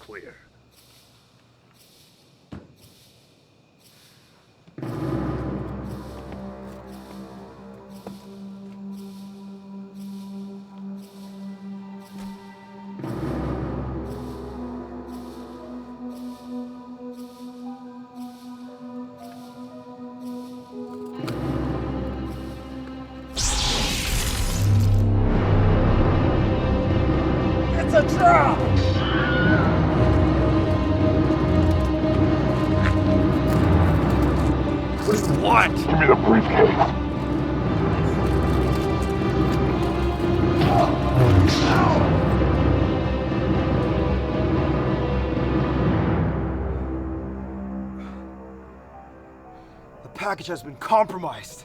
clear. It's a trap! What? Give me the briefcase. The package has been compromised.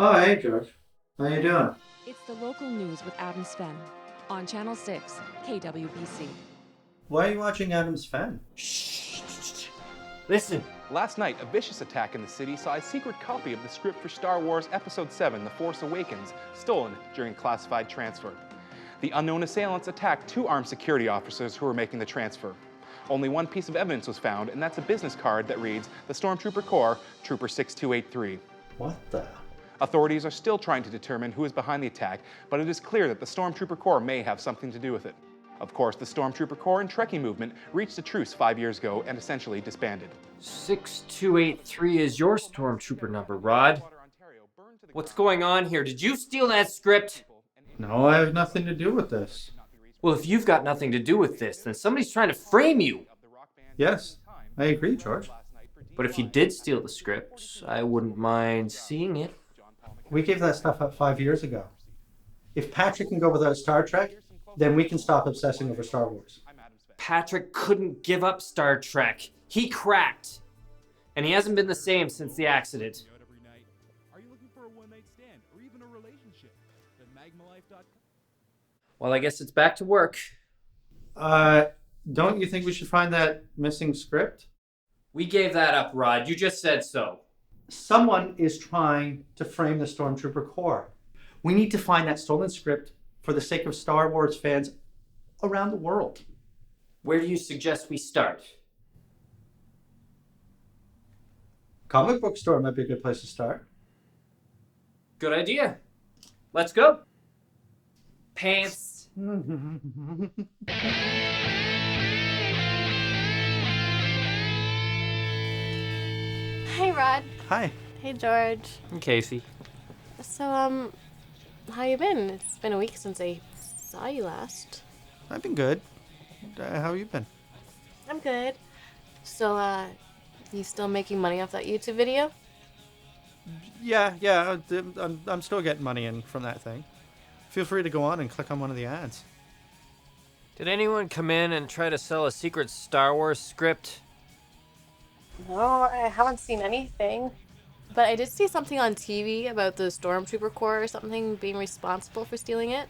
Oh, hey, George. How you doing? It's the local news with Adam Sven on Channel 6, KWBC. Why are you watching Adam's Fan? Listen. Last night, a vicious attack in the city saw a secret copy of the script for Star Wars Episode VII, The Force Awakens, stolen during classified transfer. The unknown assailants attacked 2 armed security officers who were making the transfer. Only one piece of evidence was found, and that's a business card that reads, the Stormtrooper Core, Trooper 6283. What the? Authorities are still trying to determine who is behind the attack, but it is clear that the Stormtrooper Core may have something to do with it. Of course, the Stormtrooper Core and Trekkie movement reached a truce 5 years ago and essentially disbanded. 6283 is your Stormtrooper number, Rod. What's going on here? Did you steal that script? No, I have nothing to do with this. Well, if you've got nothing to do with this, then somebody's trying to frame you. Yes, I agree, George. But if you did steal the script, I wouldn't mind seeing it. We gave that stuff up 5 years ago. If Patrick can go without Star Trek, then we can stop obsessing over Star Wars. Patrick couldn't give up Star Trek. He cracked. And he hasn't been the same since the accident. Are you looking for a one-night stand or even a relationship? Then magmalife.com. Well, I guess it's back to work. Don't you think we should find that missing script? We gave that up, Rod. You just said so. Someone is trying to frame the Stormtrooper Core. We need to find that stolen script for the sake of Star Wars fans around the world. Where do you suggest we start? Comic book store might be a good place to start. Good idea. Let's go. Pants. Hey, Rod. Hi. Hey, George. And Casey. So, how you been? It's been a week since I saw you last. I've been good. How you been? I'm good. So, you still making money off that YouTube video? Yeah. I'm still getting money in from that thing. Feel free to go on and click on one of the ads. Did anyone come in and try to sell a secret Star Wars script? No, I haven't seen anything. But I did see something on TV about the Stormtrooper Core or something being responsible for stealing it.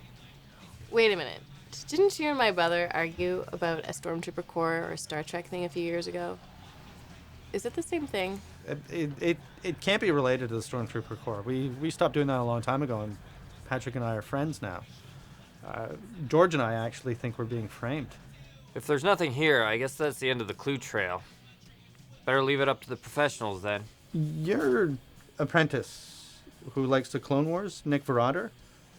Wait a minute. Didn't you and my brother argue about a Stormtrooper Core or Star Trek thing a few years ago? Is it the same thing? It can't be related to the Stormtrooper Core. We stopped doing that a long time ago, and Patrick and I are friends now. George and I actually think we're being framed. If there's nothing here, I guess that's the end of the clue trail. Better leave it up to the professionals then. Your apprentice, who likes the Clone Wars, Nick Verrotter,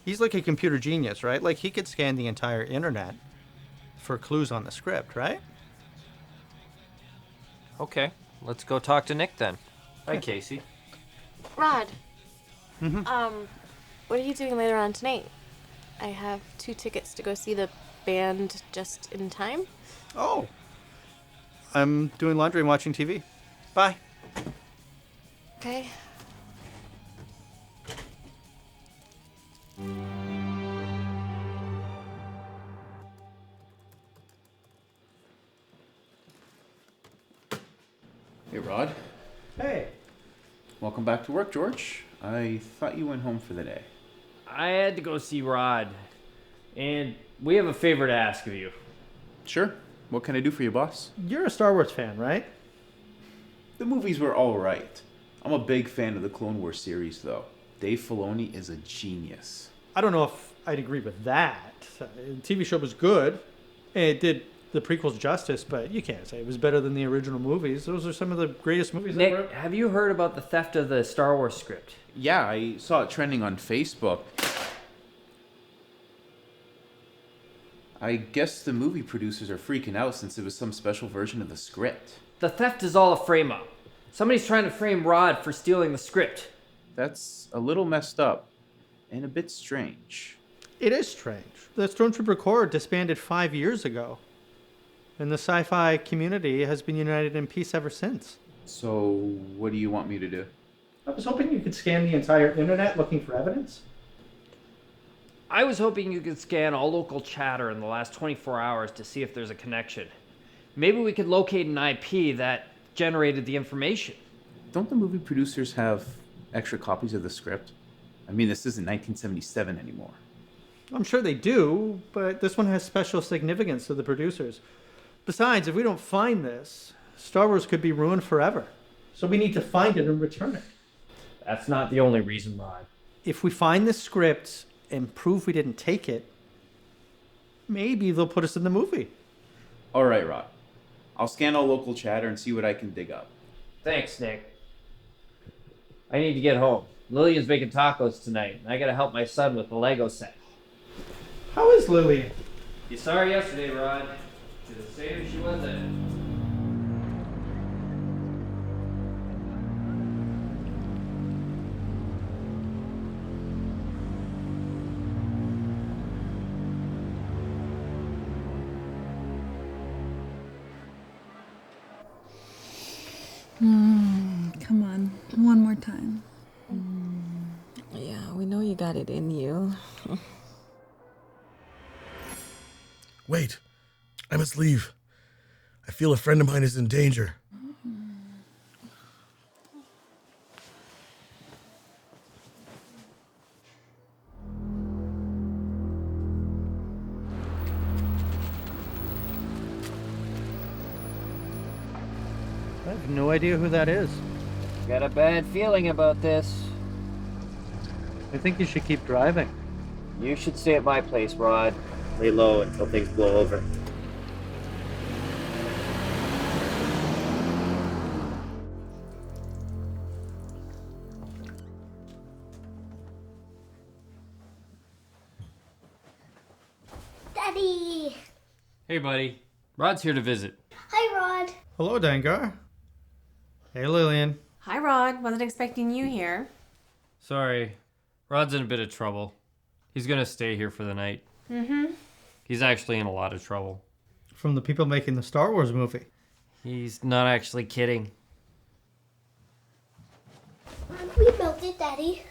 he's like a computer genius, right? Like, he could scan the entire internet for clues on the script, right? Okay, let's go talk to Nick then. Bye, Casey. Rod. Mm-hmm. What are you doing later on tonight? I have 2 tickets to go see the band just in time. Oh. I'm doing laundry and watching TV. Bye. Okay. Hey, Rod. Hey. Welcome back to work, George. I thought you went home for the day. I had to go see Rod. And we have a favor to ask of you. Sure. What can I do for you, boss? You're a Star Wars fan, right? The movies were alright. I'm a big fan of the Clone Wars series, though. Dave Filoni is a genius. I don't know if I'd agree with that. The TV show was good, and it did the prequels justice, but you can't say it was better than the original movies. Those are some of the greatest movies Nick, ever. have you heard about the theft of the Star Wars script? Yeah, I saw it trending on Facebook. I guess the movie producers are freaking out since it was some special version of the script. The theft is all a frame-up. Somebody's trying to frame Rod for stealing the script. That's a little messed up and a bit strange. It is strange. The Stormtrooper Core disbanded 5 years ago, and the Sci-Fi community has been united in peace ever since. So, what do you want me to do? I was hoping you could scan the entire internet looking for evidence. I was hoping you could scan all local chatter in the last 24 hours to see if there's a connection. Maybe we could locate an IP that generated the information. Don't the movie producers have extra copies of the script? I mean, this isn't 1977 anymore. I'm sure they do, but this one has special significance to the producers. Besides, if we don't find this, Star Wars could be ruined forever. So we need to find it and return it. That's not the only reason, Rod. If we find this script and prove we didn't take it, maybe they'll put us in the movie. All right, Rod. I'll scan all local chatter and see what I can dig up. Thanks, Nick. I need to get home. Lillian's making tacos tonight, and I gotta help my son with the Lego set. How is Lillian? You saw her yesterday, Rod. She's the same as she was then. Come on, one more time. Yeah, we know you got it in you. Wait, I must leave. I feel a friend of mine is in danger. I have no idea who that is. Got a bad feeling about this. I think you should keep driving. You should stay at my place, Rod. Lay low until things blow over. Daddy! Hey, buddy. Rod's here to visit. Hi, Rod. Hello, Dengar. Hey, Lillian. Hi, Rod. Wasn't expecting you here. Sorry. Rod's in a bit of trouble. He's gonna stay here for the night. Mm-hmm. He's actually in a lot of trouble. From the people making the Star Wars movie. He's not actually kidding. We built it, Daddy.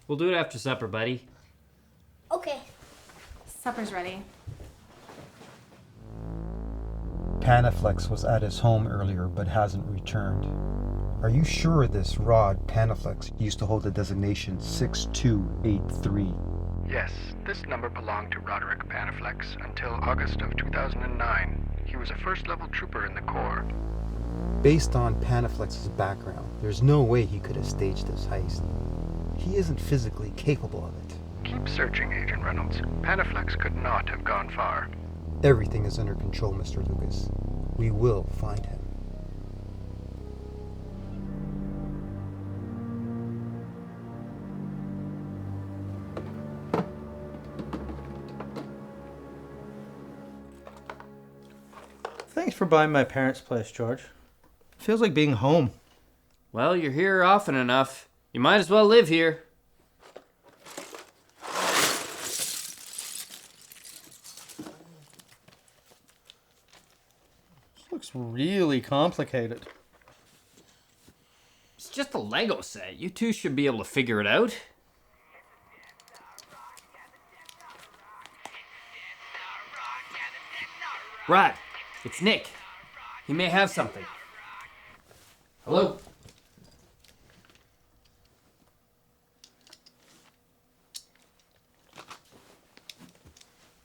We'll do it after supper, buddy. Okay. Supper's ready. Panaflex was at his home earlier but hasn't returned. Are you sure this Rod Panaflex used to hold the designation 6283? Yes, this number belonged to Roderick Panaflex until August of 2009. He was a first-level trooper in the Corps. Based on Panaflex's background, there's no way he could have staged this heist. He isn't physically capable of it. Keep searching, Agent Reynolds. Panaflex could not have gone far. Everything is under control, Mr. Lucas. We will find him. Thanks for buying my parents' place, George. Feels like being home. Well, you're here often enough. You might as well live here. This looks really complicated. It's just a Lego set. You two should be able to figure it out. Rod, it's Nick. He may have something. Hello?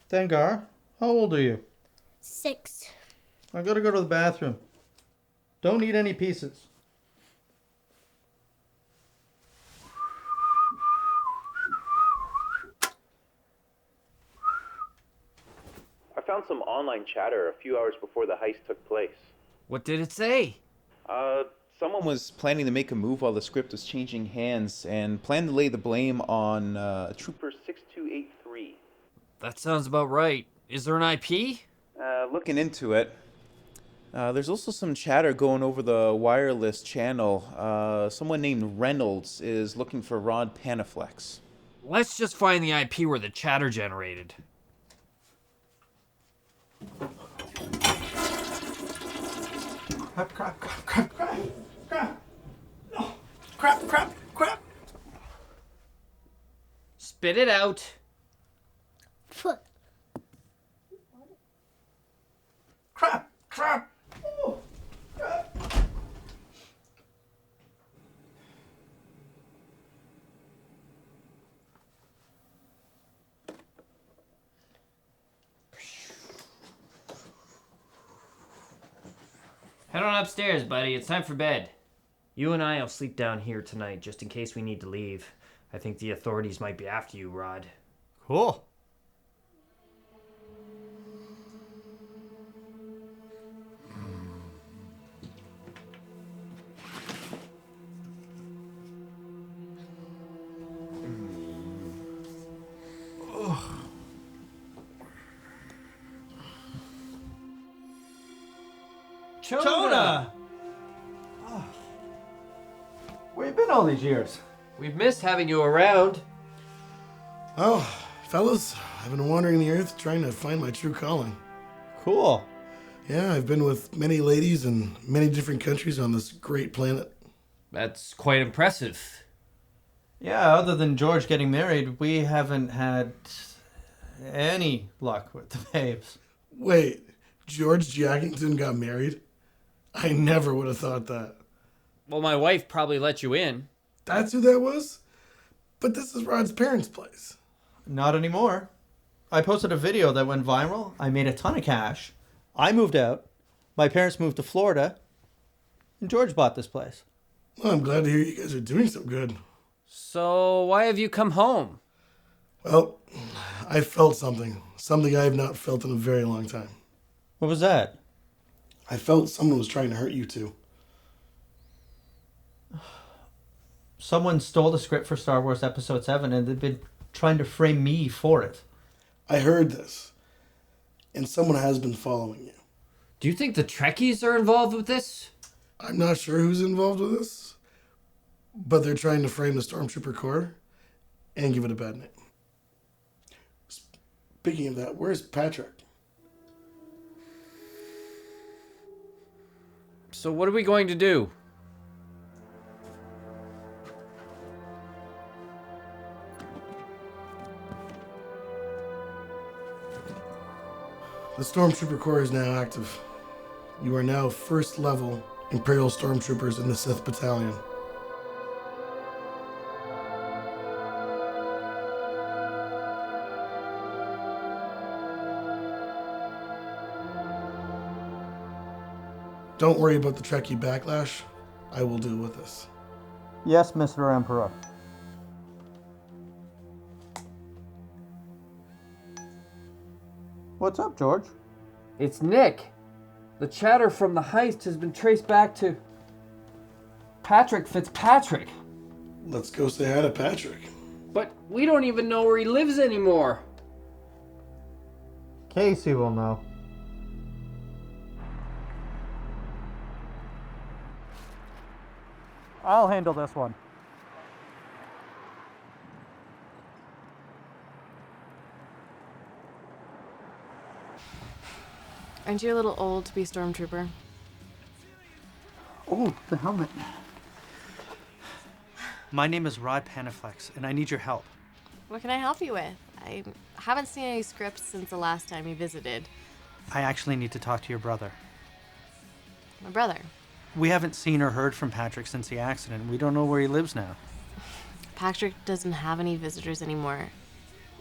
Dengar, how old are you? 6. I gotta go to the bathroom. Don't eat any pieces. I found some online chatter a few hours before the heist took place. What did it say? Someone was planning to make a move while the script was changing hands and planned to lay the blame on Trooper 6283. That sounds about right. Is there an IP? Looking into it. There's also some chatter going over the wireless channel. Someone named Reynolds is looking for Rod Panaflex. Let's just find the IP where the chatter generated. Crap. Spit it out. Foot. Crap. Head on upstairs, buddy. It's time for bed. You and I will sleep down here tonight just in case we need to leave. I think the authorities might be after you, Rod. Cool. Choda! Where you been all these years? We've missed having you around. Well, fellas, I've been wandering the earth trying to find my true calling. Cool. Yeah, I've been with many ladies in many different countries on this great planet. That's quite impressive. Yeah, other than George getting married, we haven't had any luck with the babes. Wait, George Jackington got married? I never would have thought that. Well, my wife probably let you in. That's who that was? But this is Rod's parents' place. Not anymore. I posted a video that went viral. I made a ton of cash. I moved out. My parents moved to Florida. And George bought this place. Well, I'm glad to hear you guys are doing so good. So, why have you come home? Well, I felt something. Something I have not felt in a very long time. What was that? I felt someone was trying to hurt you two. Someone stole the script for Star Wars Episode VII and they've been trying to frame me for it. I heard this. And someone has been following you. Do you think the Trekkies are involved with this? I'm not sure who's involved with this. But they're trying to frame the Stormtrooper Core and give it a bad name. Speaking of that, where's Patrick? So what are we going to do? The Stormtrooper Core is now active. You are now first level Imperial Stormtroopers in the Sith Battalion. Don't worry about the Trekkie backlash. I will deal with this. Yes, Mr. Emperor. What's up, George? It's Nick. The chatter from the heist has been traced back to Patrick Fitzpatrick. Let's go say hi to Patrick. But we don't even know where he lives anymore. Casey will know. I'll handle this one. Aren't you a little old to be Stormtrooper? Oh, the helmet. My name is Rod Panaflex, and I need your help. What can I help you with? I haven't seen any scripts since the last time you visited. I actually need to talk to your brother. My brother? We haven't seen or heard from Patrick since the accident. We don't know where he lives now. Patrick doesn't have any visitors anymore.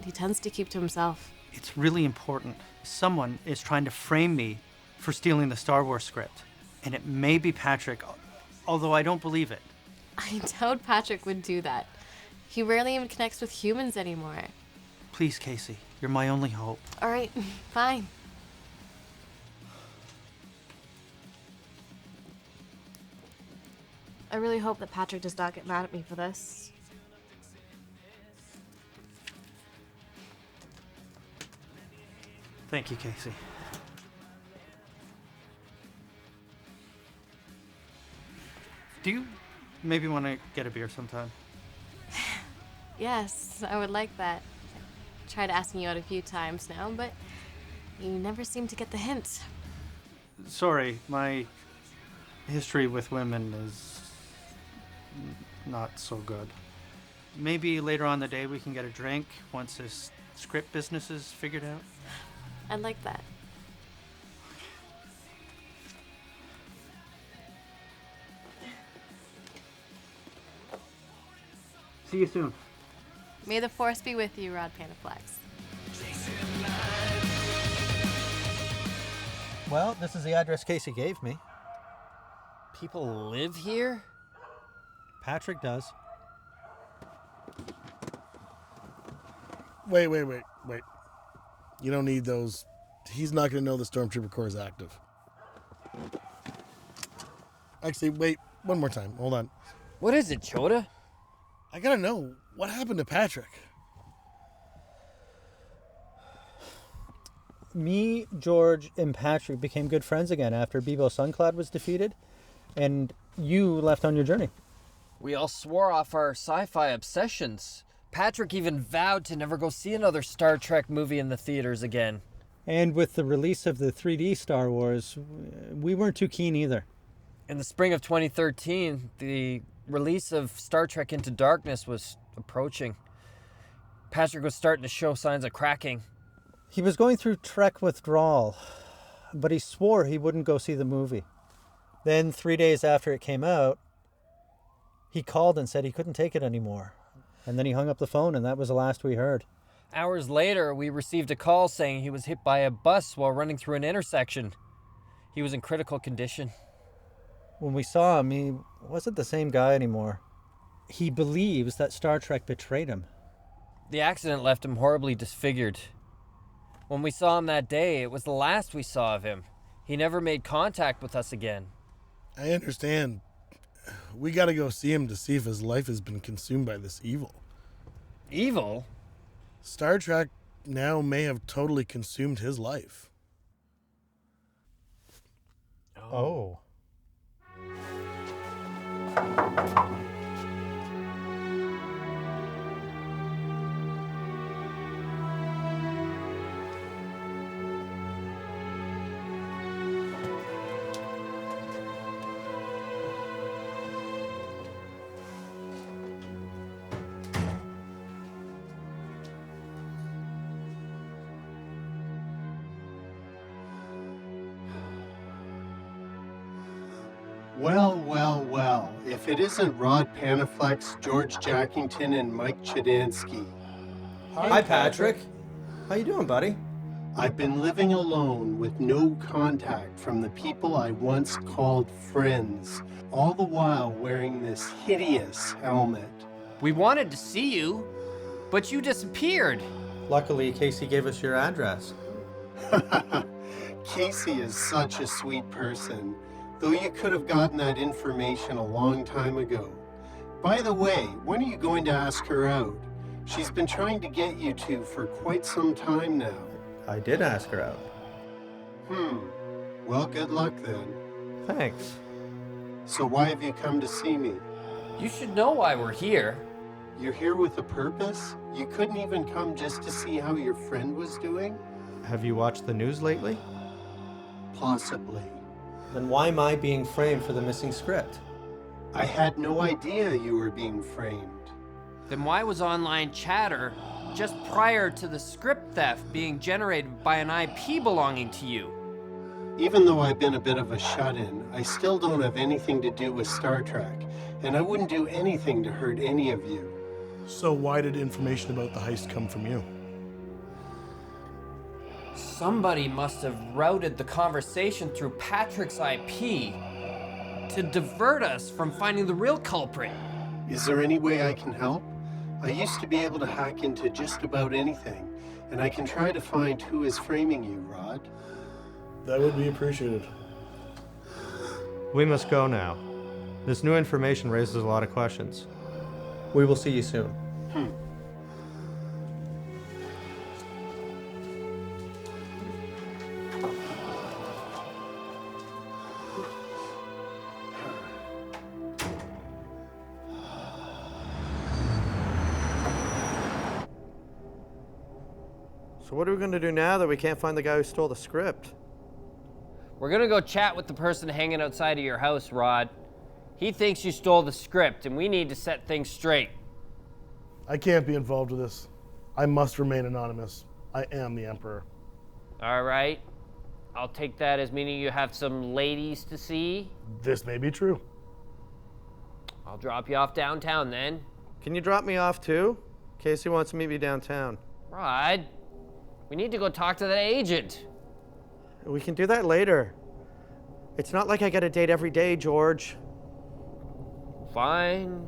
He tends to keep to himself. It's really important. Someone is trying to frame me for stealing the Star Wars script. And it may be Patrick, although I don't believe it. I doubt Patrick would do that. He rarely even connects with humans anymore. Please, Casey, you're my only hope. All right, fine. I really hope that Patrick does not get mad at me for this. Thank you, Casey. Do you maybe want to get a beer sometime? Yes, I would like that. I tried asking you out a few times now, but you never seem to get the hint. Sorry, my history with women is not so good. Maybe later on in the day we can get a drink once this script business is figured out. I'd like that. See you soon. May the Force be with you, Rod Panaflex. Well, this is the address Casey gave me. People live here? Patrick does. Wait. You don't need those. He's not going to know the Stormtrooper Core is active. Actually, wait. One more time. Hold on. What is it, Choda? I gotta know. What happened to Patrick? Me, George, and Patrick became good friends again after Bebo Suncloud was defeated, and you left on your journey. We all swore off our sci-fi obsessions. Patrick even vowed to never go see another Star Trek movie in the theaters again. And with the release of the 3D Star Wars, we weren't too keen either. In the spring of 2013, the release of Star Trek Into Darkness was approaching. Patrick was starting to show signs of cracking. He was going through Trek withdrawal, but he swore he wouldn't go see the movie. Then 3 days after it came out, he called and said he couldn't take it anymore. And then he hung up the phone, and that was the last we heard. Hours later, we received a call saying he was hit by a bus while running through an intersection. He was in critical condition. When we saw him, he wasn't the same guy anymore. He believes that Star Trek betrayed him. The accident left him horribly disfigured. When we saw him that day, it was the last we saw of him. He never made contact with us again. I understand. We gotta go see him to see if his life has been consumed by this evil. Evil? Star Trek now may have totally consumed his life. Oh. Well, if it isn't Rod Panaflex, George Jackington, and Mike Chadansky. Hi, Patrick. How you doing, buddy? I've been living alone with no contact from the people I once called friends, all the while wearing this hideous helmet. We wanted to see you, but you disappeared. Luckily, Casey gave us your address. Casey is such a sweet person, though you could have gotten that information a long time ago. By the way, when are you going to ask her out? She's been trying to get you two for quite some time now. I did ask her out. Well, good luck then. Thanks. So why have you come to see me? You should know why we're here. You're here with a purpose? You couldn't even come just to see how your friend was doing? Have you watched the news lately? Possibly. Then why am I being framed for the missing script? I had no idea you were being framed. Then why was online chatter just prior to the script theft being generated by an IP belonging to you? Even though I've been a bit of a shut-in, I still don't have anything to do with Star Trek, and I wouldn't do anything to hurt any of you. So why did information about the heist come from you? Somebody must have routed the conversation through Patrick's IP to divert us from finding the real culprit. Is there any way I can help? I used to be able to hack into just about anything, and I can try to find who is framing you, Rod. That would be appreciated. We must go now. This new information raises a lot of questions. We will see you soon. So what are we going to do now that we can't find the guy who stole the script? We're gonna go chat with the person hanging outside of your house, Rod. He thinks you stole the script, and we need to set things straight. I can't be involved with this. I must remain anonymous. I am the Emperor. All right. I'll take that as meaning you have some ladies to see. This may be true. I'll drop you off downtown then. Can you drop me off too? Casey wants to meet me downtown. Rod, we need to go talk to that agent. We can do that later. It's not like I get a date every day, George. Fine.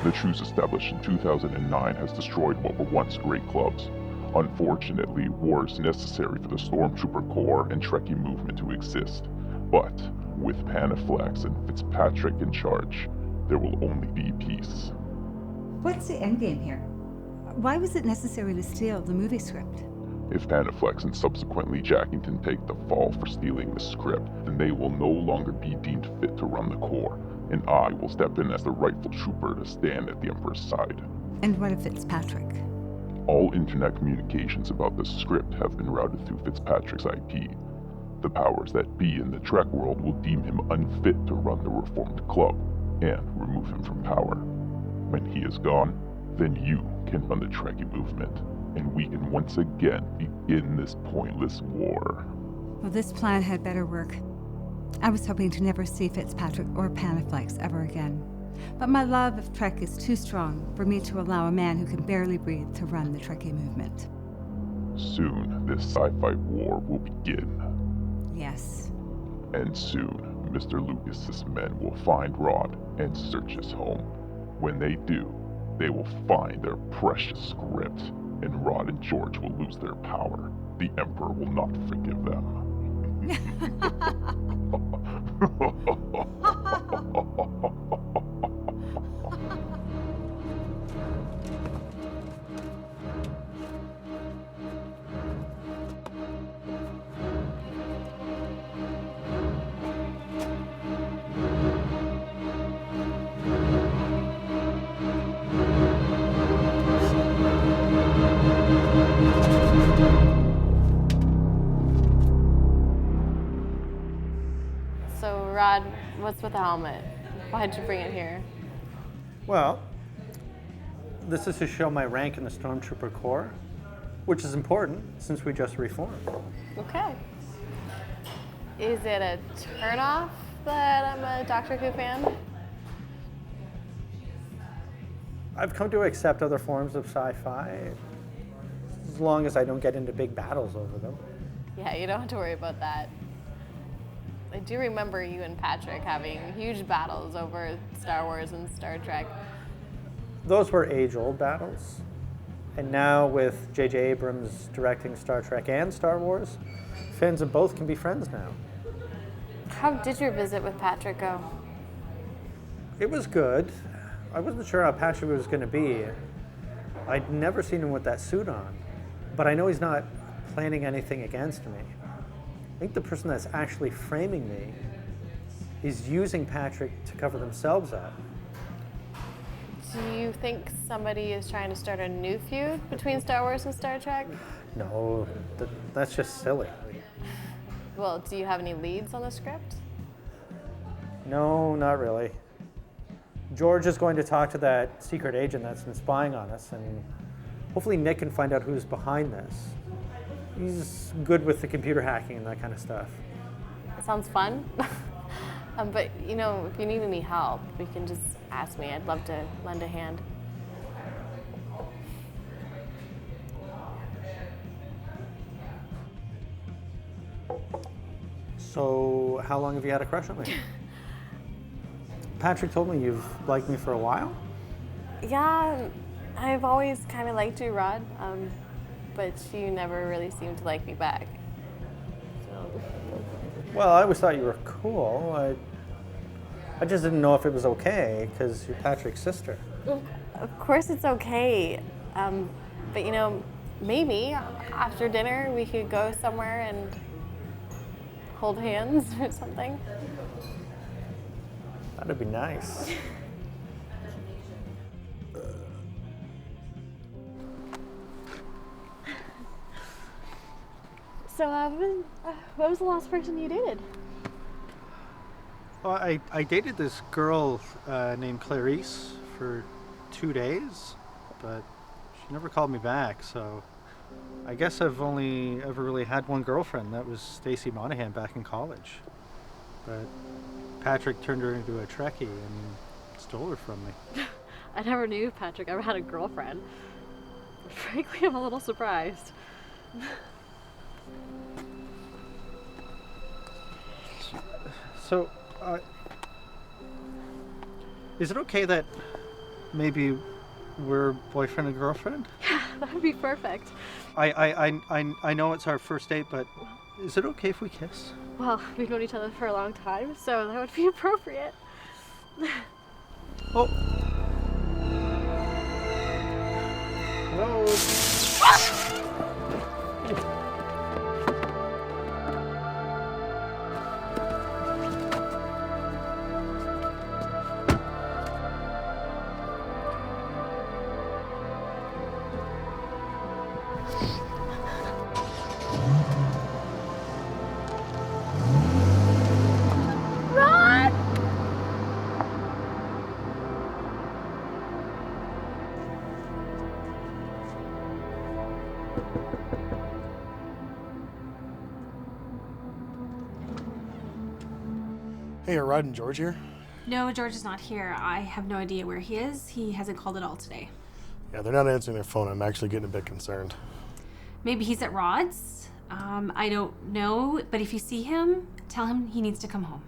The truce established in 2009 has destroyed what were once great clubs. Unfortunately, war is necessary for the Stormtrooper Core and Trekkie movement to exist. But with Panaflex and Fitzpatrick in charge, there will only be peace. What's the endgame here? Why was it necessary to steal the movie script? If Panaflex and subsequently Jackington take the fall for stealing the script, then they will no longer be deemed fit to run the Core, and I will step in as the rightful trooper to stand at the Emperor's side. And what if Fitzpatrick? All internet communications about the script have been routed through Fitzpatrick's IP. The powers that be in the Trek world will deem him unfit to run the reformed club, and remove him from power. When he is gone, then you can run the Trekkie movement, and we can once again begin this pointless war. Well, this plan had better work. I was hoping to never see Fitzpatrick or Panaflex ever again. But my love of Trek is too strong for me to allow a man who can barely breathe to run the Trekkie movement. Soon, this sci-fi war will begin. Yes. And soon, Mr. Lucas's men will find Rod and search his home. When they do, they will find their precious script, and Rod and George will lose their power. The Emperor will not forgive them. So, Rod, what's with the helmet? Why'd you bring it here? Well, this is to show my rank in the Stormtrooper Core, which is important since we just reformed. Okay. Is it a turnoff that I'm a Doctor Who fan? I've come to accept other forms of sci-fi, as long as I don't get into big battles over them. Yeah, you don't have to worry about that. I do remember you and Patrick having huge battles over Star Wars and Star Trek. Those were age-old battles. And now with J.J. Abrams directing Star Trek and Star Wars, fans of both can be friends now. How did your visit with Patrick go? It was good. I wasn't sure how Patrick was going to be. I'd never seen him with that suit on, but I know he's not planning anything against me. I think the person that's actually framing me is using Patrick to cover themselves up. Do you think somebody is trying to start a new feud between Star Wars and Star Trek? No, that's just silly. Well, do you have any leads on the script? No, not really. George is going to talk to that secret agent that's been spying on us, and hopefully Nick can find out who's behind this. He's good with the computer hacking and that kind of stuff. That sounds fun. But, you know, if you need any help, you can just ask me. I'd love to lend a hand. So, how long have you had a crush on me? Patrick told me you've liked me for a while? Yeah, I've always kind of liked you, Rod, but you never really seemed to like me back. So. Well, I always thought you were cool. I just didn't know if it was okay, because you're Patrick's sister. Of course it's okay, but you know, maybe after dinner we could go somewhere and hold hands or something. That'd be nice. So, what was the last person you dated? Well, I dated this girl named Clarice for 2 days, but she never called me back, so I guess I've only ever really had one girlfriend. That was Stacy Monahan back in college. But Patrick turned her into a Trekkie and stole her from me. I never knew Patrick ever had a girlfriend. But frankly, I'm a little surprised. So, is it okay that maybe we're boyfriend and girlfriend? Yeah, that would be perfect. I know it's our first date, but is it okay if we kiss? Well, we've known each other for a long time, so that would be appropriate. Oh. Hello. Hey, are Rod and George here? No, George is not here. I have no idea where he is. He hasn't called at all today. Yeah, they're not answering their phone. I'm actually getting a bit concerned. Maybe he's at Rod's. I don't know, but if you see him, tell him he needs to come home.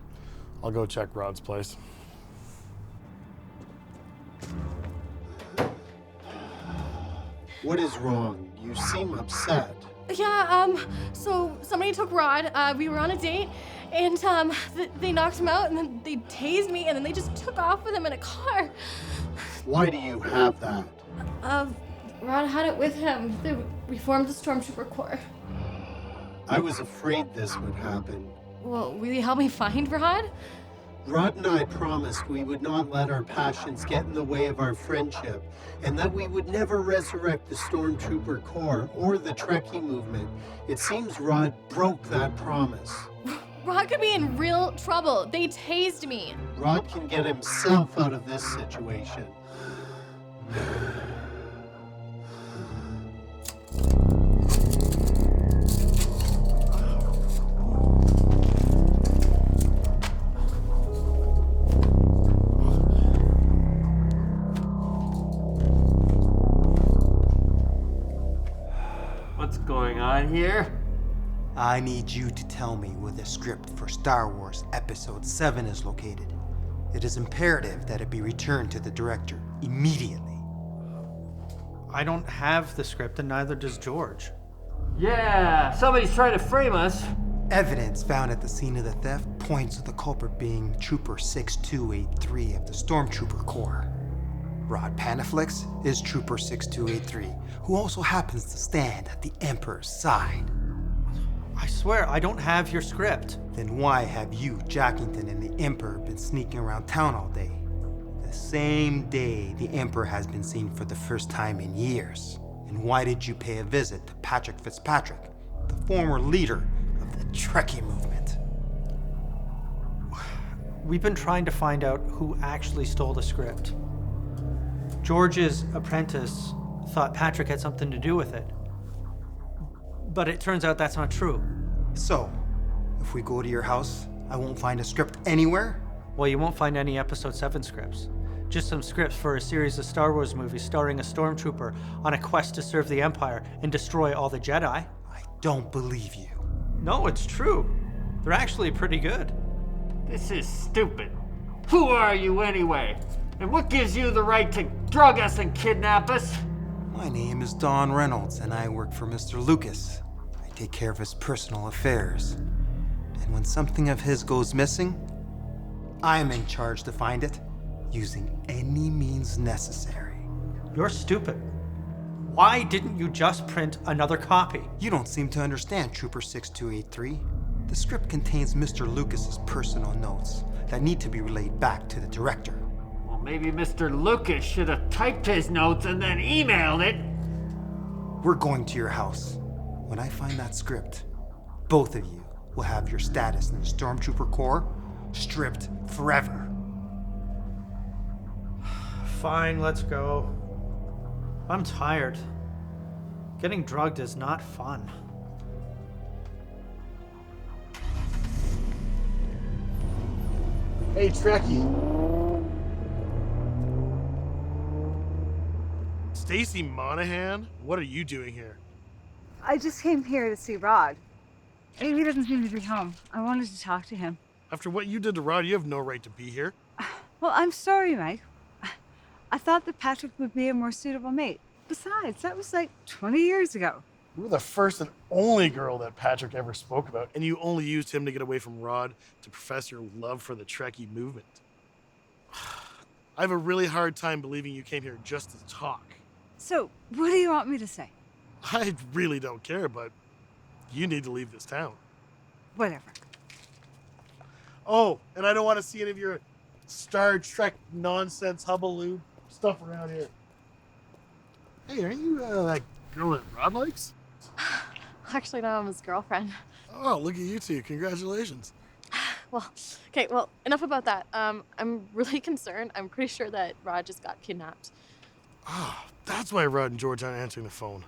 I'll go check Rod's place. What is wrong? You seem upset. Yeah, so somebody took Rod. We were on a date, and they knocked him out, and then they tased me, and then they just took off with him in a car. Why do you have that? Rod had it with him. We formed the Stormtrooper Core. I was afraid this would happen. Well, will you help me find Rod? Rod and I promised we would not let our passions get in the way of our friendship, and that we would never resurrect the Stormtrooper Core or the Trekkie movement. It seems Rod broke that promise. Rod could be in real trouble. They tased me. Rod can get himself out of this situation. What's going on here? I need you to tell me where the script for Star Wars Episode VII is located. It is imperative that it be returned to the director immediately. I don't have the script, and neither does George. Yeah, somebody's trying to frame us. Evidence found at the scene of the theft points to the culprit being Trooper 6283 of the Stormtrooper Core. Rod Panaflex is Trooper 6283, who also happens to stand at the Emperor's side. I swear, I don't have your script. Then why have you, Jackington, and the Emperor been sneaking around town all day? The same day the Emperor has been seen for the first time in years. And why did you pay a visit to Patrick Fitzpatrick, the former leader of the Trekkie movement? We've been trying to find out who actually stole the script. George's apprentice thought Patrick had something to do with it. But it turns out that's not true. So, if we go to your house, I won't find a script anywhere? Well, you won't find any Episode 7 scripts. Just some scripts for a series of Star Wars movies starring a stormtrooper on a quest to serve the Empire and destroy all the Jedi. I don't believe you. No, it's true. They're actually pretty good. This is stupid. Who are you anyway? And what gives you the right to drug us and kidnap us? My name is Don Reynolds, and I work for Mr. Lucas. I take care of his personal affairs. And when something of his goes missing, I'm in charge to find it, using any means necessary. You're stupid. Why didn't you just print another copy? You don't seem to understand, Trooper 6283. The script contains Mr. Lucas's personal notes that need to be relayed back to the director. Well, maybe Mr. Lucas should have typed his notes and then emailed it. We're going to your house. When I find that script, both of you will have your status in the Stormtrooper Core stripped forever. Fine, let's go. I'm tired. Getting drugged is not fun. Hey, Trekkie. Stacy Monahan? What are you doing here? I just came here to see Rod. He doesn't seem to be home. I wanted to talk to him. After what you did to Rod, you have no right to be here. Well, I'm sorry, Mike. I thought that Patrick would be a more suitable mate. Besides, that was like 20 years ago. You were the first and only girl that Patrick ever spoke about, and you only used him to get away from Rod to profess your love for the Trekkie movement. I have a really hard time believing you came here just to talk. So, what do you want me to say? I really don't care, but you need to leave this town. Whatever. Oh, and I don't want to see any of your Star Trek nonsense hubbub stuff around here. Hey, aren't you that girl that Rod likes? Actually, no, I'm his girlfriend. Oh, look at you two. Congratulations. Well, okay, well, enough about that. I'm really concerned. I'm pretty sure that Rod just got kidnapped. Ah, that's why Rod and George aren't answering the phone.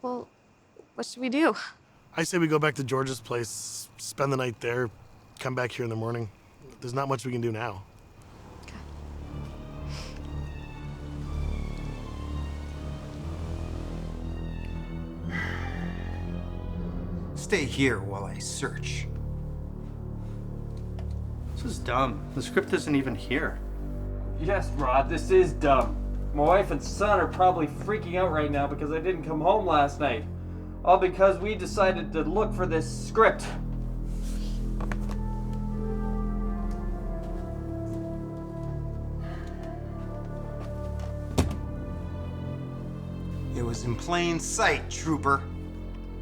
Well, what should we do? I say we go back to George's place, spend the night there, come back here in the morning. There's not much we can do now. Stay here while I search. This is dumb. The script isn't even here. Yes, Rod, this is dumb. My wife and son are probably freaking out right now because I didn't come home last night. All because we decided to look for this script. It was in plain sight, Trooper.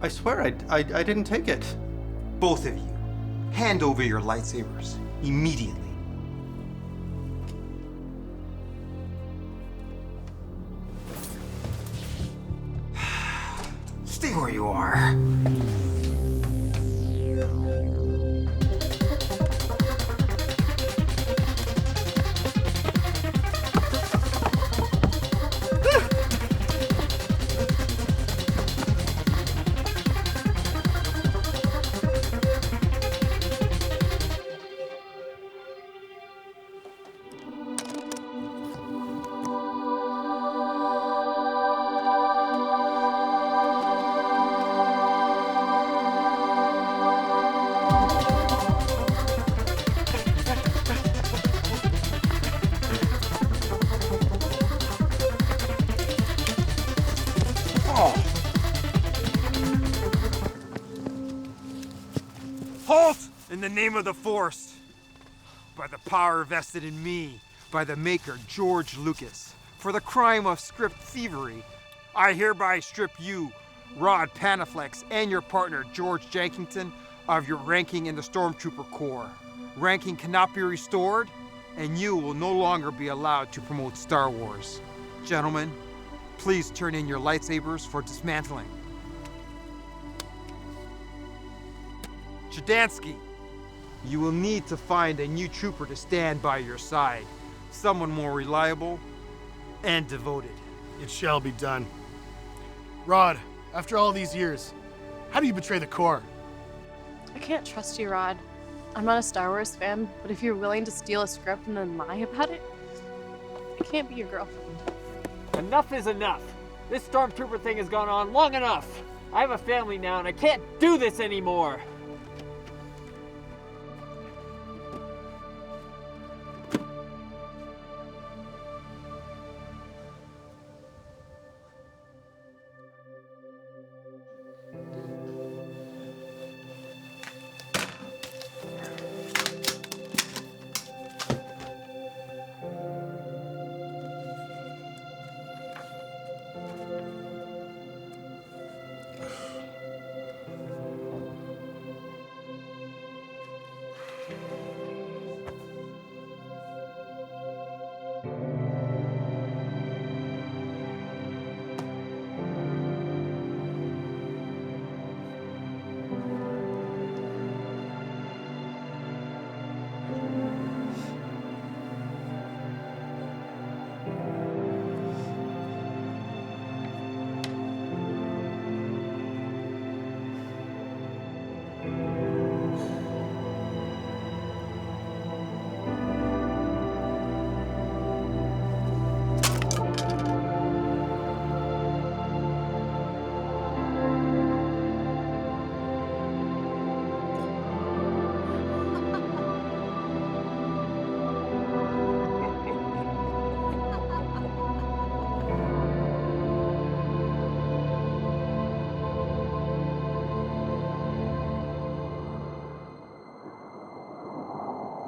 I swear I didn't take it. Both of you, hand over your lightsabers immediately. Stay where you are. Halt! In the name of the Force. By the power vested in me, by the maker George Lucas, for the crime of script thievery, I hereby strip you, Rod Panaflex, and your partner George Jackington of your ranking in the Stormtrooper Core. Ranking cannot be restored, and you will no longer be allowed to promote Star Wars. Gentlemen, please turn in your lightsabers for dismantling. Chadansky, you will need to find a new trooper to stand by your side. Someone more reliable and devoted. It shall be done. Rod, after all these years, how do you betray the Core? I can't trust you, Rod. I'm not a Star Wars fan, but if you're willing to steal a script and then lie about it, I can't be your girlfriend. Enough is enough. This Stormtrooper thing has gone on long enough. I have a family now and I can't do this anymore.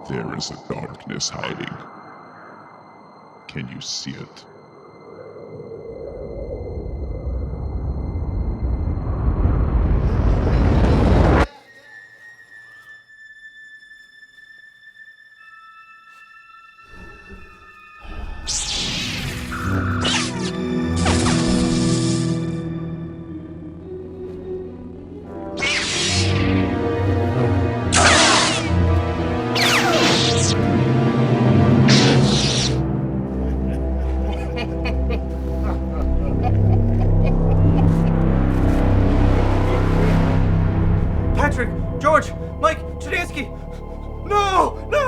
There is a darkness hiding. Can you see it? Patrick, George, Mike, Chudansky! No! No!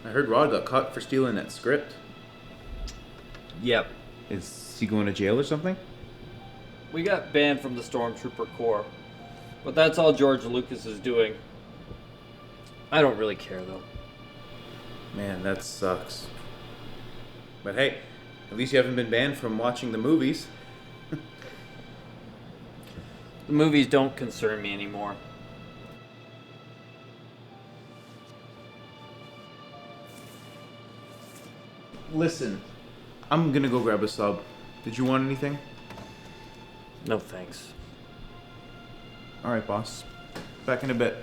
I heard Rod got caught for stealing that script. Yep. Is he going to jail or something? We got banned from the Stormtrooper Core. But that's all George Lucas is doing. I don't really care, though. Man, that sucks. But hey, at least you haven't been banned from watching the movies. The movies don't concern me anymore. Listen, I'm gonna go grab a sub. Did you want anything? No thanks. Alright, boss. Back in a bit.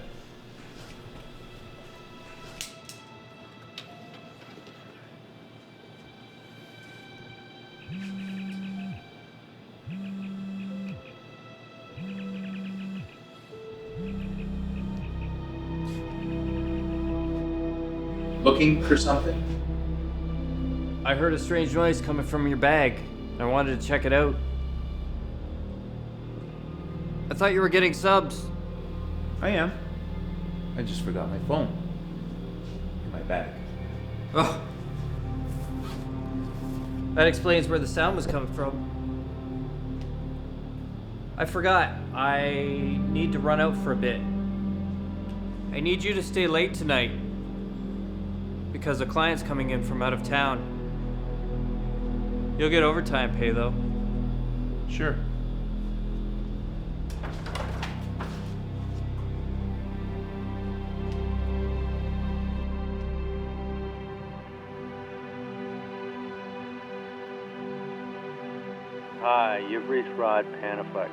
Looking for something? I heard a strange noise coming from your bag. I wanted to check it out. I thought you were getting subs. I am. I just forgot my phone. In my bag. Oh. That explains where the sound was coming from. I forgot. I need to run out for a bit. I need you to stay late tonight. Because a client's coming in from out of town. You'll get overtime pay, though. Sure. Hi, you've reached Rod Panaflex,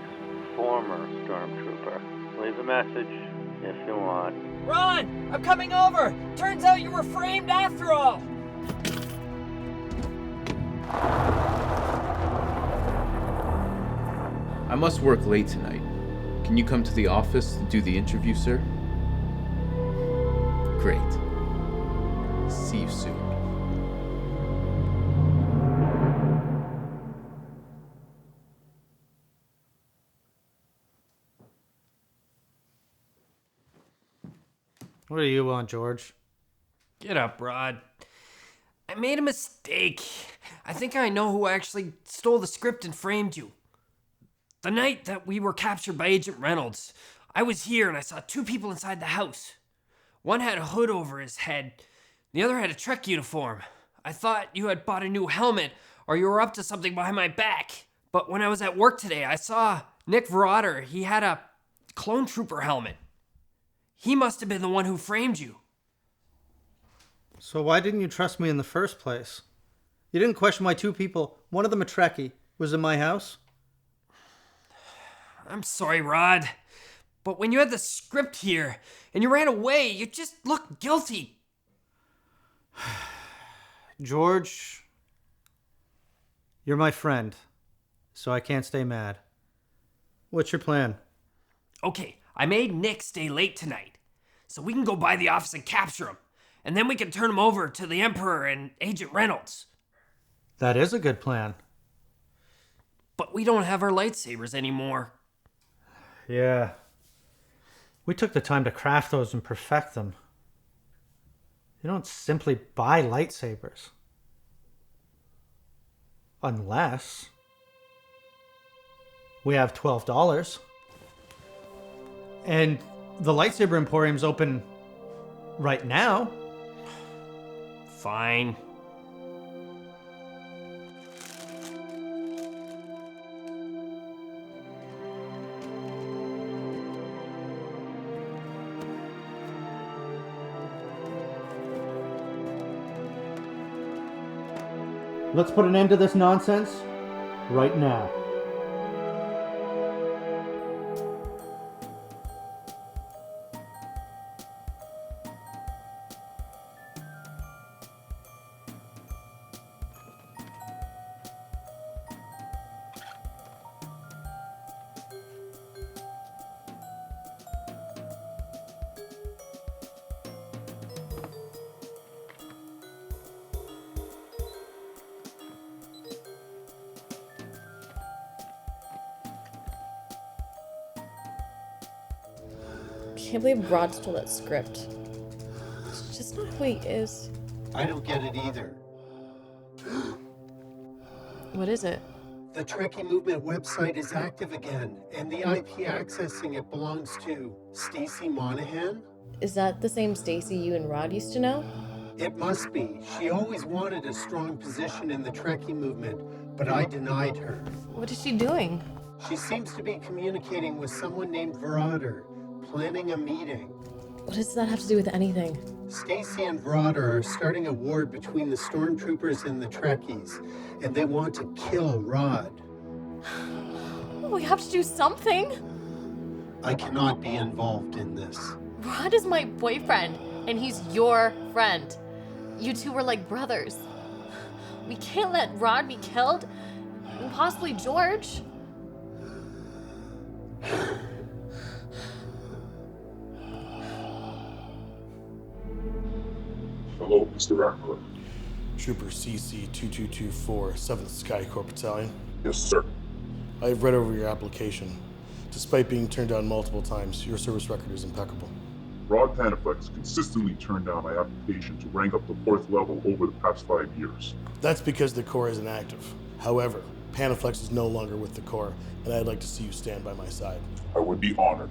former Stormtrooper. Leave a message if you want. Ron! I'm coming over! Turns out you were framed after all! I must work late tonight. Can you come to the office to do the interview, sir? Great. See you soon. What do you want, George? Get up, Rod. I made a mistake. I think I know who actually stole the script and framed you. The night that we were captured by Agent Reynolds, I was here and I saw two people inside the house. One had a hood over his head. The other had a Trek uniform. I thought you had bought a new helmet or you were up to something behind my back. But when I was at work today, I saw Nick Verrotter. He had a clone trooper helmet. He must have been the one who framed you. So why didn't you trust me in the first place? You didn't question why two people, one of them a Trekkie, was in my house? I'm sorry, Rod. But when you had the script here and you ran away, you just looked guilty. George, you're my friend, so I can't stay mad. What's your plan? Okay, I made Nick stay late tonight, so we can go by the office and capture him. And then we can turn him over to the Emperor and Agent Reynolds. That is a good plan. But we don't have our lightsabers anymore. Yeah. We took the time to craft those and perfect them. You don't simply buy lightsabers. Unless we have $12. And the lightsaber emporium's open right now. Fine. Let's put an end to this nonsense right now. I can't believe Rod stole that script. It's just not who he is. I don't get it either. What is it? The Trekkie Movement website is active again, and the IP accessing it belongs to Stacy Monahan? Is that the same Stacy you and Rod used to know? It must be. She always wanted a strong position in the Trekkie Movement, but I denied her. What is she doing? She seems to be communicating with someone named Verotter, planning a meeting. What does that have to do with anything? Stacy and Verotter are starting a war between the Stormtroopers and the Trekkies, and they want to kill Rod. We have to do something. I cannot be involved in this. Rod is my boyfriend, and he's your friend. You two were like brothers. We can't let Rod be killed, and possibly George. Hello, Mr. Admiral. Trooper CC-2224, 7th Sky Corps Battalion. Yes, sir. I've read over your application. Despite being turned down multiple times, your service record is impeccable. Rod Panaflex consistently turned down my application to rank up to 4th level over the past 5 years. That's because the Corps isn't active. However, Panaflex is no longer with the Corps, and I'd like to see you stand by my side. I would be honored.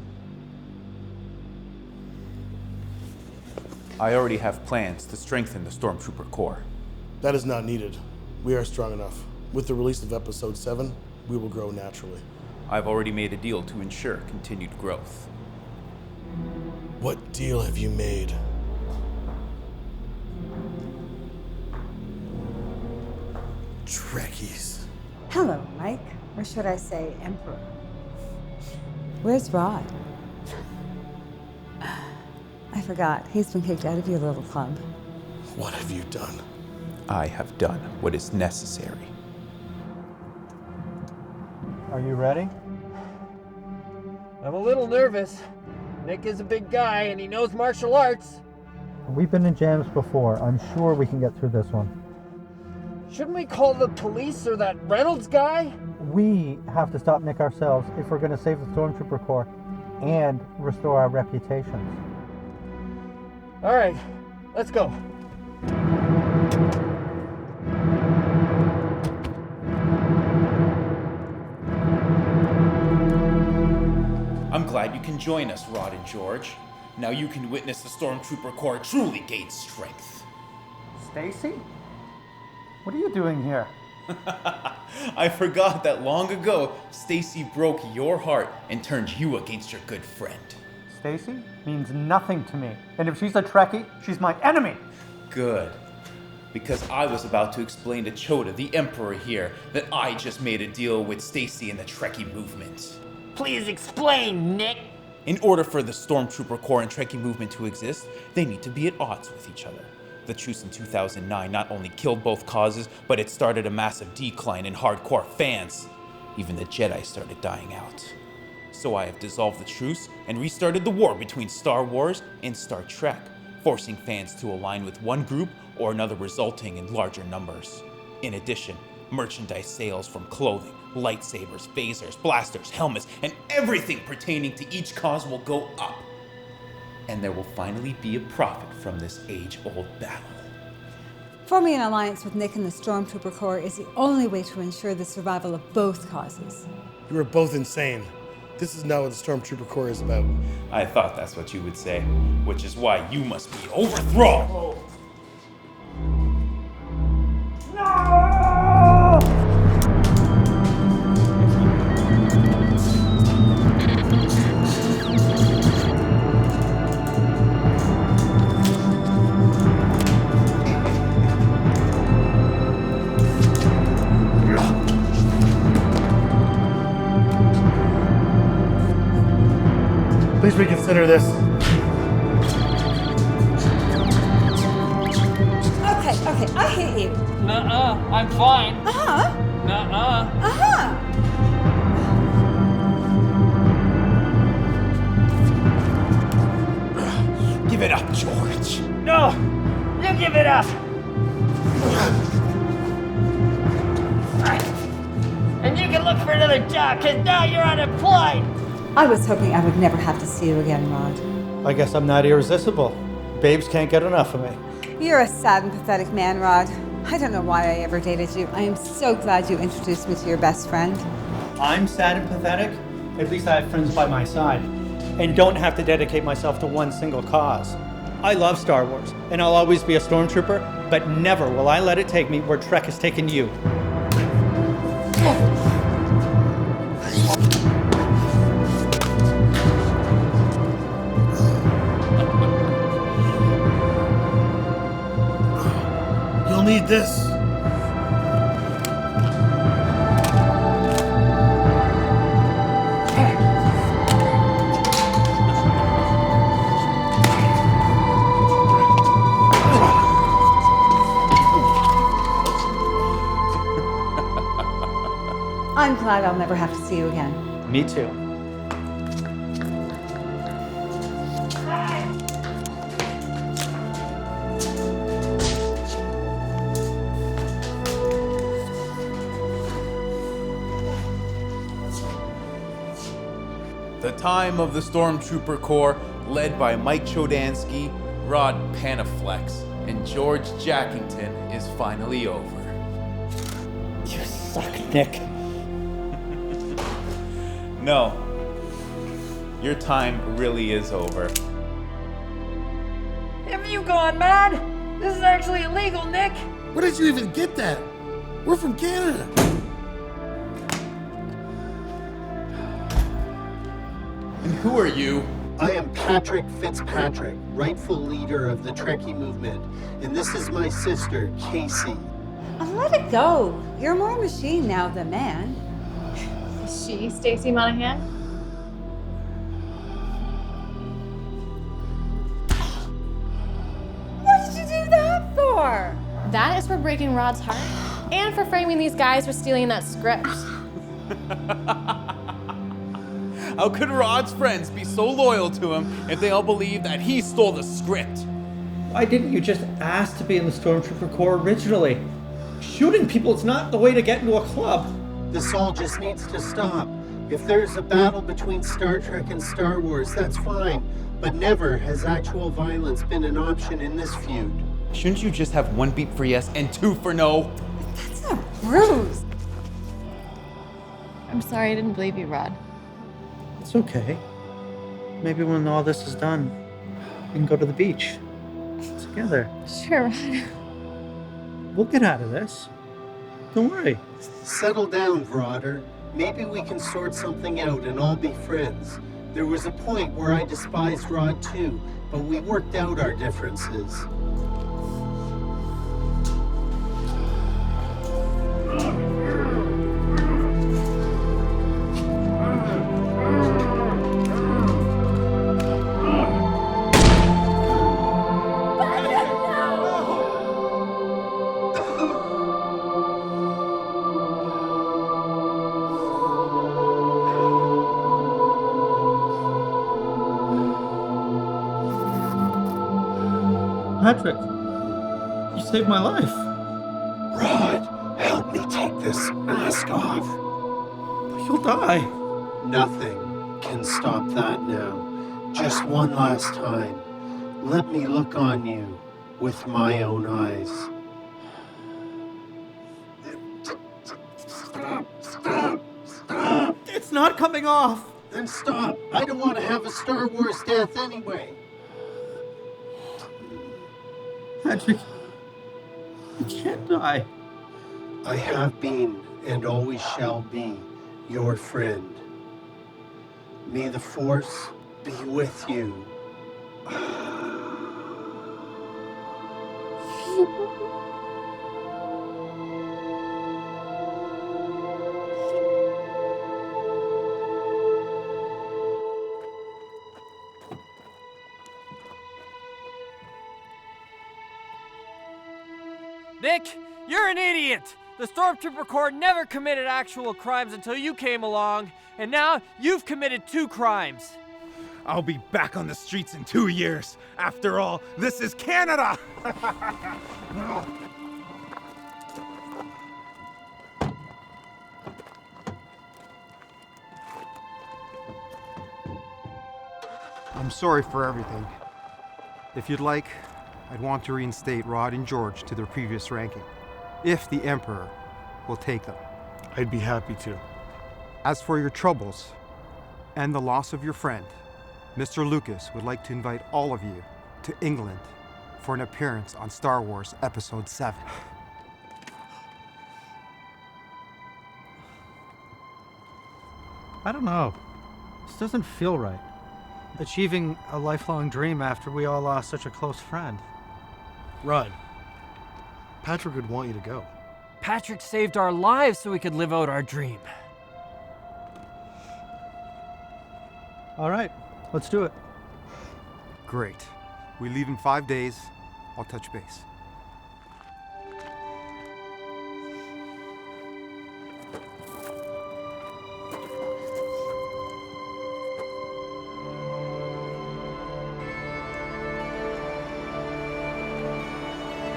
I already have plans to strengthen the Stormtrooper Core. That is not needed. We are strong enough. With the release of Episode 7, we will grow naturally. I've already made a deal to ensure continued growth. What deal have you made? Trekkies. Hello, Mike. Or should I say Emperor? Where's Rod? I forgot. He's been kicked out of your little club. What have you done? I have done what is necessary. Are you ready? I'm a little nervous. Nick is a big guy and he knows martial arts. We've been in jams before. I'm sure we can get through this one. Shouldn't we call the police or that Reynolds guy? We have to stop Nick ourselves if we're going to save the Stormtrooper Corps and restore our reputations. All right, let's go. I'm glad you can join us, Rod and George. Now you can witness the Stormtrooper Core truly gain strength. Stacy? What are you doing here? I forgot that long ago, Stacy broke your heart and turned you against your good friend. Stacy means nothing to me. And if she's a Trekkie, she's my enemy. Good. Because I was about to explain to Chota, the Emperor here, that I just made a deal with Stacy and the Trekkie movement. Please explain, Nick. In order for the Stormtrooper Core and Trekkie movement to exist, they need to be at odds with each other. The truce in 2009 not only killed both causes, but it started a massive decline in hardcore fans. Even the Jedi started dying out. So I have dissolved the truce and restarted the war between Star Wars and Star Trek, forcing fans to align with one group or another, resulting in larger numbers. In addition, merchandise sales from clothing, lightsabers, phasers, blasters, helmets, and everything pertaining to each cause will go up. And there will finally be a profit from this age-old battle. Forming an alliance with Nick and the Stormtrooper Corps is the only way to ensure the survival of both causes. You are both insane. This is not what the Stormtrooper Corps is about. I thought that's what you would say, which is why you must be overthrown. Oh. Please reconsider this. Okay, I hear you. Nuh-uh, I'm fine. Uh-huh. Nuh-uh. Uh-huh. Give it up, George. No! You give it up! And you can look for another job, because now you're unemployed! I was hoping I would never have to see you again, Rod. I guess I'm not irresistible. Babes can't get enough of me. You're a sad and pathetic man, Rod. I don't know why I ever dated you. I am so glad you introduced me to your best friend. I'm sad and pathetic. At least I have friends by my side. And don't have to dedicate myself to one single cause. I love Star Wars, and I'll always be a Stormtrooper, but never will I let it take me where Trek has taken you. You'll need this. I'm glad I'll never have to see you again. Me too. The time of the Stormtrooper Core, led by Mike Chodansky, Rod Panaflex, and George Jackington, is finally over. You suck, Nick. No. Your time really is over. Have you gone mad? This is actually illegal, Nick! Where did you even get that? We're from Canada. And who are you? I am Patrick Fitzpatrick, rightful leader of the Trekkie movement, and this is my sister, Casey. Oh, let it go. You're more machine now than man. Is she Stacy Monahan? What did you do that for? That is for breaking Rod's heart and for framing these guys for stealing that script. How could Rod's friends be so loyal to him if they all believe that he stole the script? Why didn't you just ask to be in the Stormtrooper Core originally? Shooting people is not the way to get into a club. This all just needs to stop. If there's a battle between Star Trek and Star Wars, that's fine. But never has actual violence been an option in this feud. Shouldn't you just have one beep for yes and two for no? That's a bruise. I'm sorry I didn't believe you, Rod. It's okay. Maybe when all this is done, we can go to the beach. Together. Sure, Rod. We'll get out of this. Don't worry. Settle down, Broder. Maybe we can sort something out and all be friends. There was a point where I despised Rod too, but we worked out our differences. Patrick, you saved my life. Rod, help me take this mask off. You'll die. Nothing can stop that now. Just one last time. Let me look on you with my own eyes. Stop! It's not coming off. Then stop. I don't want to have a Star Wars death anyway. Patrick, you can't die. I have been and always shall be your friend. May the Force be with you. Vic, you're an idiot! The Stormtrooper Core never committed actual crimes until you came along, and now you've committed 2 crimes. I'll be back on the streets in 2 years. After all, this is Canada! I'm sorry for everything. If you'd like, I'd want to reinstate Rod and George to their previous ranking, if the Emperor will take them. I'd be happy to. As for your troubles and the loss of your friend, Mr. Lucas would like to invite all of you to England for an appearance on Star Wars Episode VII. I don't know. This doesn't feel right. Achieving a lifelong dream after we all lost such a close friend. Rod, Patrick would want you to go. Patrick saved our lives so we could live out our dream. All right, let's do it. Great. We leave in 5 days. I'll touch base.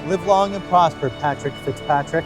Live long and prosper, Patrick Fitzpatrick.